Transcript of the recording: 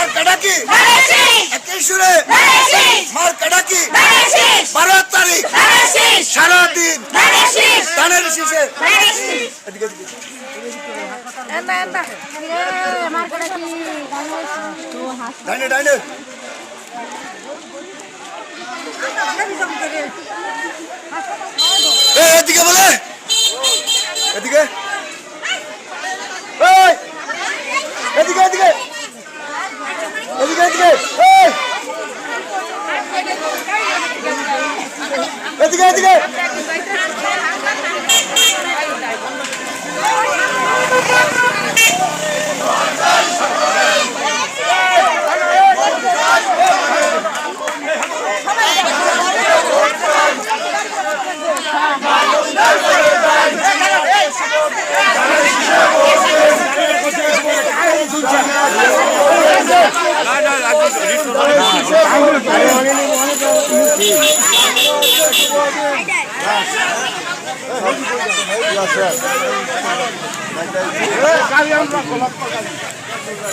মার কাটাকি একই সুরে মার কাটাকি 12 তারিখ সারাদিন ধানের শীষে ডাইনে ডাইনে এদিকে বলে এদিকে এদিকে এদিকে এদিকে এদিকে এদিকে এদিকে Kalian berapa?